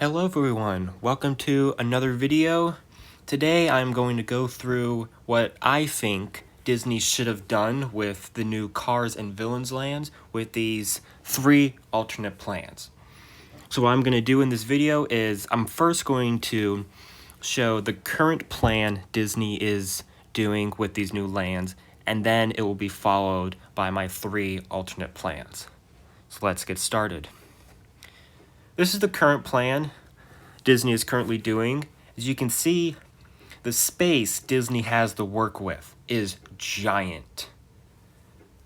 Hello everyone, welcome to another video. Today I'm going to go through what I think Disney should have done with the new Cars and Villains lands with these 3 alternate plans. So what I'm going to do in this video is I'm first going to show the current plan Disney is doing with these new lands, and then it will be followed by my 3 alternate plans. So let's get started. This is the current plan Disney is currently doing. As you can see, the space Disney has to work with is giant.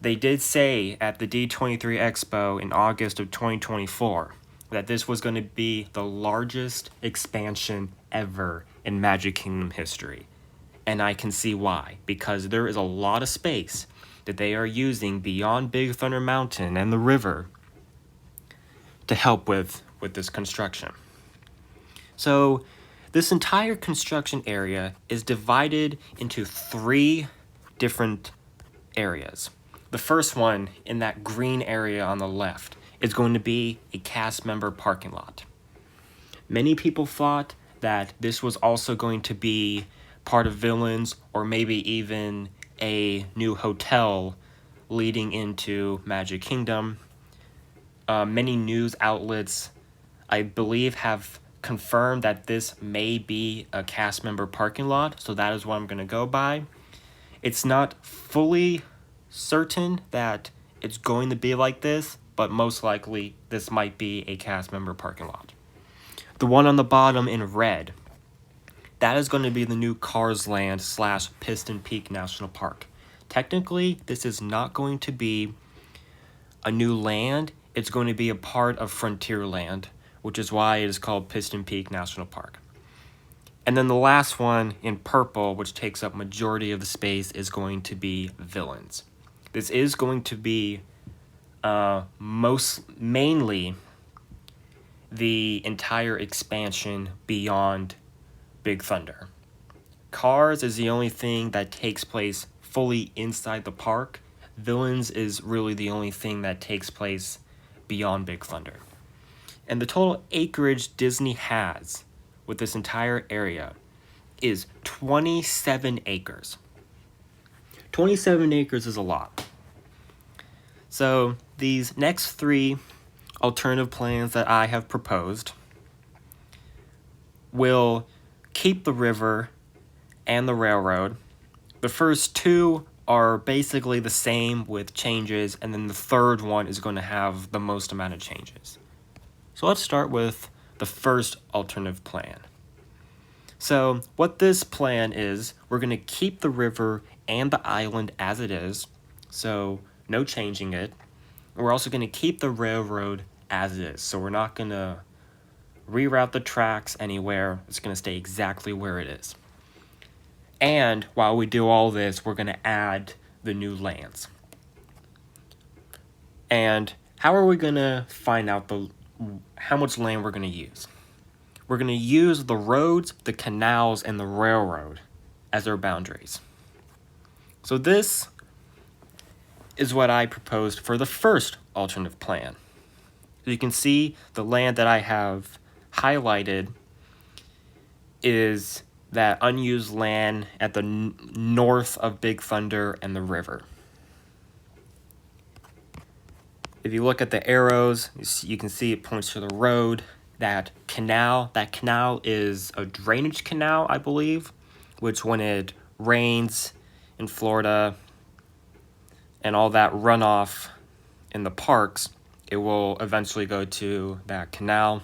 They did say at the D23 Expo in August of 2024 that this was going to be the largest expansion ever in Magic Kingdom history. And I can see why, because there is a lot of space that they are using beyond Big Thunder Mountain and the river to help with this construction. So this entire construction area is divided into 3 different areas. The first one, in that green area on the left, is going to be a cast member parking lot. Many people thought that this was also going to be part of Villains, or maybe even a new hotel leading into Magic Kingdom. Many news outlets, I believe, have confirmed that this may be a cast member parking lot, so that is what I'm going to go by. It's not fully certain that it's going to be like this, but most likely this might be a cast member parking lot. The one on the bottom in red, that is going to be the new Cars Land / Piston Peak National Park. Technically, this is not going to be a new land. It's going to be a part of Frontierland, which is why it is called Piston Peak National Park. And then the last one in purple, which takes up majority of the space, is going to be Villains. This is going to be mainly the entire expansion beyond Big Thunder. Cars is the only thing that takes place fully inside the park. Villains is really the only thing that takes place beyond Big Thunder. And the total acreage Disney has with this entire area is 27 acres. 27 acres is a lot. So these next 3 alternative plans that I have proposed will keep the river and the railroad. The first 2 are basically the same with changes, and then the third one is going to have the most amount of changes. So let's start with the first alternative plan. So what this plan is, we're going to keep the river and the island as it is, so no changing it. And we're also going to keep the railroad as is, so we're not going to reroute the tracks anywhere. It's going to stay exactly where it is. And while we do all this, we're going to add the new lands. And how are we going to find out how much land we're going to use? We're going to use the roads, the canals, and the railroad as our boundaries. So this is what I proposed for the first alternative plan. So you can see the land that I have highlighted is that unused land at the north of Big Thunder and the river. If you look at the arrows, you can see it points to the road. That canal is a drainage canal, I believe, which when it rains in Florida and all that runoff in the parks, it will eventually go to that canal.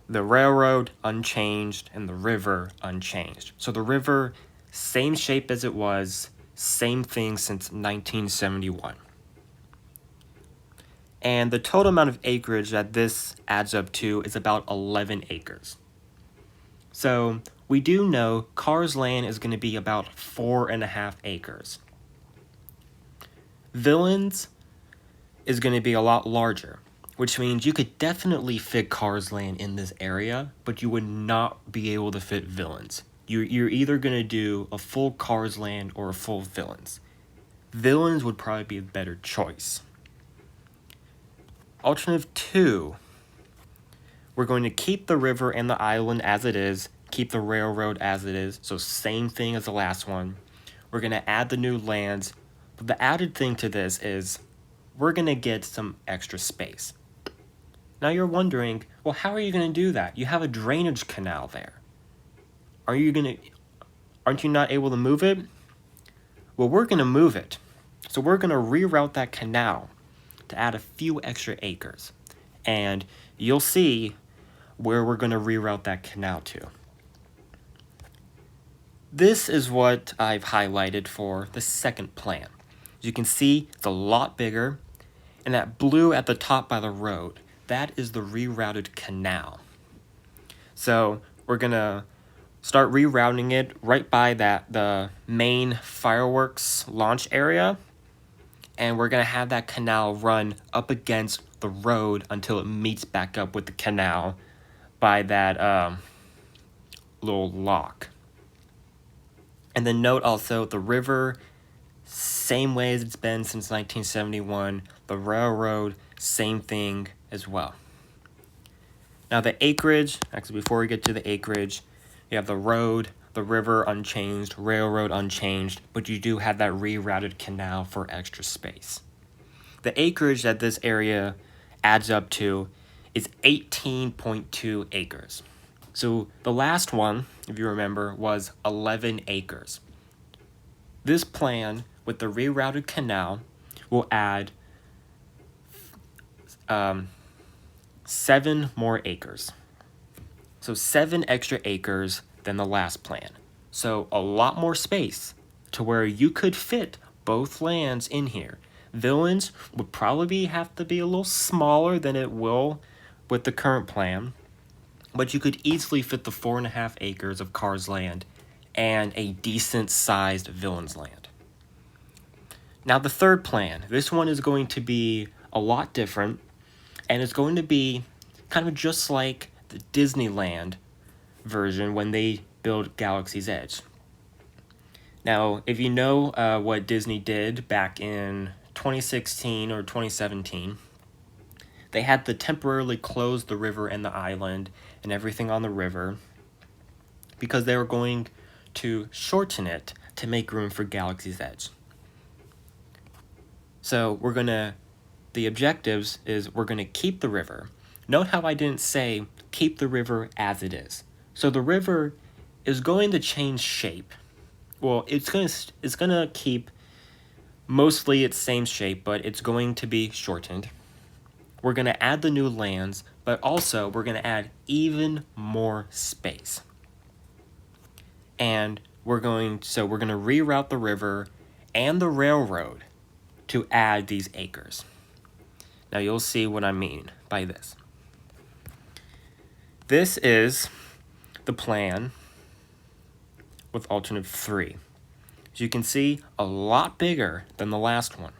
The railroad unchanged and the river unchanged. So the river, same shape as it was, same thing since 1971. And the total amount of acreage that this adds up to is about 11 acres. So we do know Cars Land is going to be about 4.5 acres. Villains is going to be a lot larger, which means you could definitely fit Cars Land in this area, but you would not be able to fit Villains. You're either going to do a full Cars Land or a full Villains. Villains would probably be a better choice. Alternative 2 we're going to keep the river and the island as it is, keep the railroad as it is, so same thing as the last one. We're going to add the new lands, but the added thing to this is we're going to get some extra space. Now you're wondering, well, how are you going to do that? You have a drainage canal there. Aren't you not able to move it? Well, we're going to move it. So we're going to reroute that canal to add a few extra acres. And you'll see where we're going to reroute that canal to. This is what I've highlighted for the second plan. As you can see, it's a lot bigger. And that blue at the top by the road, that is the rerouted canal. So we're going to start rerouting it right by the main fireworks launch area. And we're going to have that canal run up against the road until it meets back up with the canal by that little lock. And then note also the river, same way as it's been since 1971. The railroad, same thing as well. Now the acreage, actually before we get to the acreage, you have the road, the river unchanged, railroad unchanged, but you do have that rerouted canal for extra space. The acreage that this area adds up to is 18.2 acres. So the last one, if you remember, was 11 acres. This plan with the rerouted canal will add 7 more acres. So 7 extra acres than the last plan. So a lot more space to where you could fit both lands in here. Villains would probably have to be a little smaller than it will with the current plan, but you could easily fit the 4.5 acres of Cars land and a decent sized Villains land. Now the third plan, this one is going to be a lot different, and it's going to be kind of just like the Disneyland version when they build Galaxy's Edge. Now, if you know what Disney did back in 2016 or 2017, they had to temporarily close the river and the island and everything on the river because they were going to shorten it to make room for Galaxy's Edge. So the objectives is we're going to keep the river. Note how I didn't say keep the river as it is. So the river is going to change shape. Well, it's going to keep mostly its same shape, but it's going to be shortened. We're going to add the new lands, but also we're going to add even more space. And we're going to reroute the river and the railroad to add these acres. Now you'll see what I mean by this. This is the plan with alternative 3. As you can see, a lot bigger than the last one.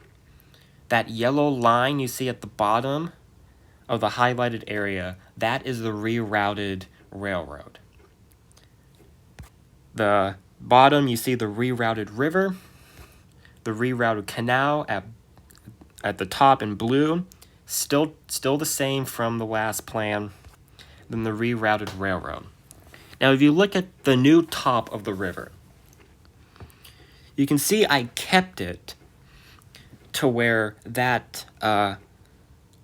That yellow line you see at the bottom of the highlighted area, that is the rerouted railroad. The bottom, you see the rerouted river, the rerouted canal at the top in blue, still the same from the last plan, then the rerouted railroad. Now, if you look at the new top of the river, you can see I kept it to where that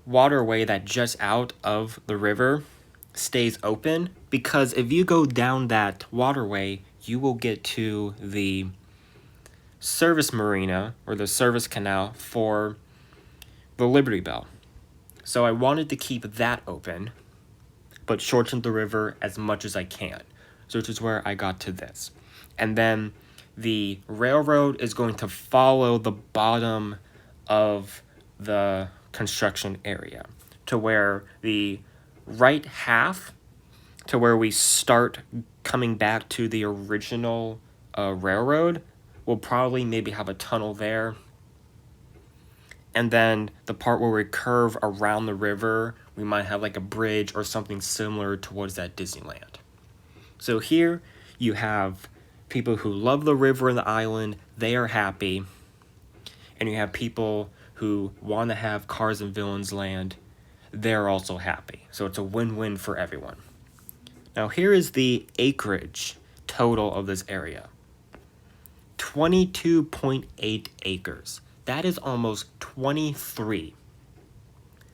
waterway that juts out of the river stays open, because if you go down that waterway, you will get to the service marina or the service canal for the Liberty Belle. So I wanted to keep that open, but shorten the river as much as I can. So which is where I got to this. And then the railroad is going to follow the bottom of the construction area to where the right half, to where we start coming back to the original railroad, we'll probably maybe have a tunnel there. And then the part where we curve around the river, we might have like a bridge or something similar towards that Disneyland. So here you have people who love the river and the island, they are happy. And you have people who want to have Cars and Villains land, they're also happy. So it's a win-win for everyone. Now here is the acreage total of this area. 22.8 acres. That is almost 23.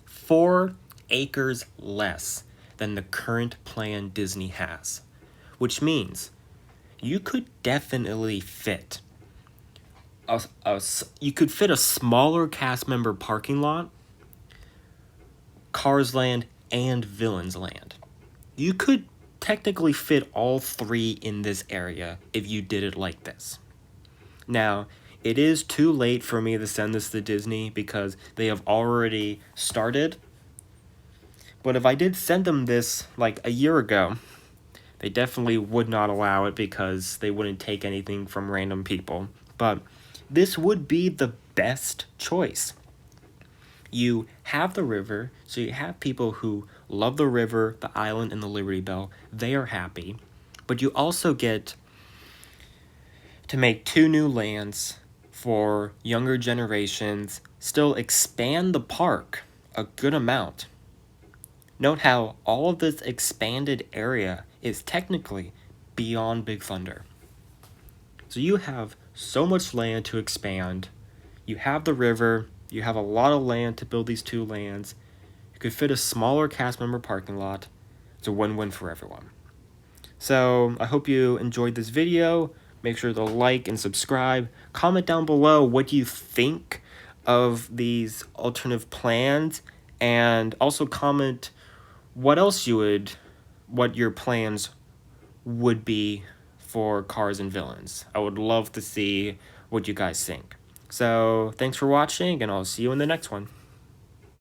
4 acres less than the current plan Disney has, which means you could definitely fit a smaller cast member parking lot, Cars Land, and Villains Land. You could technically fit all 3 in this area if you did it like this. Now, it is too late for me to send this to Disney because they have already started. But if I did send them this like a year ago, they definitely would not allow it because they wouldn't take anything from random people. But this would be the best choice. You have the river, so you have people who love the river, the island, and the Liberty Belle. They are happy. But you also get to make 2 new lands for younger generations, still expand the park a good amount. Note how all of this expanded area is technically beyond Big Thunder. So you have so much land to expand. You have the river, you have a lot of land to build these 2 lands. You could fit a smaller cast member parking lot. It's a win-win for everyone. So I hope you enjoyed this video. Make sure to like and subscribe. Comment down below what you think of these alternative plans, and also comment what your plans would be for Cars and Villains. I would love to see what you guys think. So thanks for watching, and I'll see you in the next one.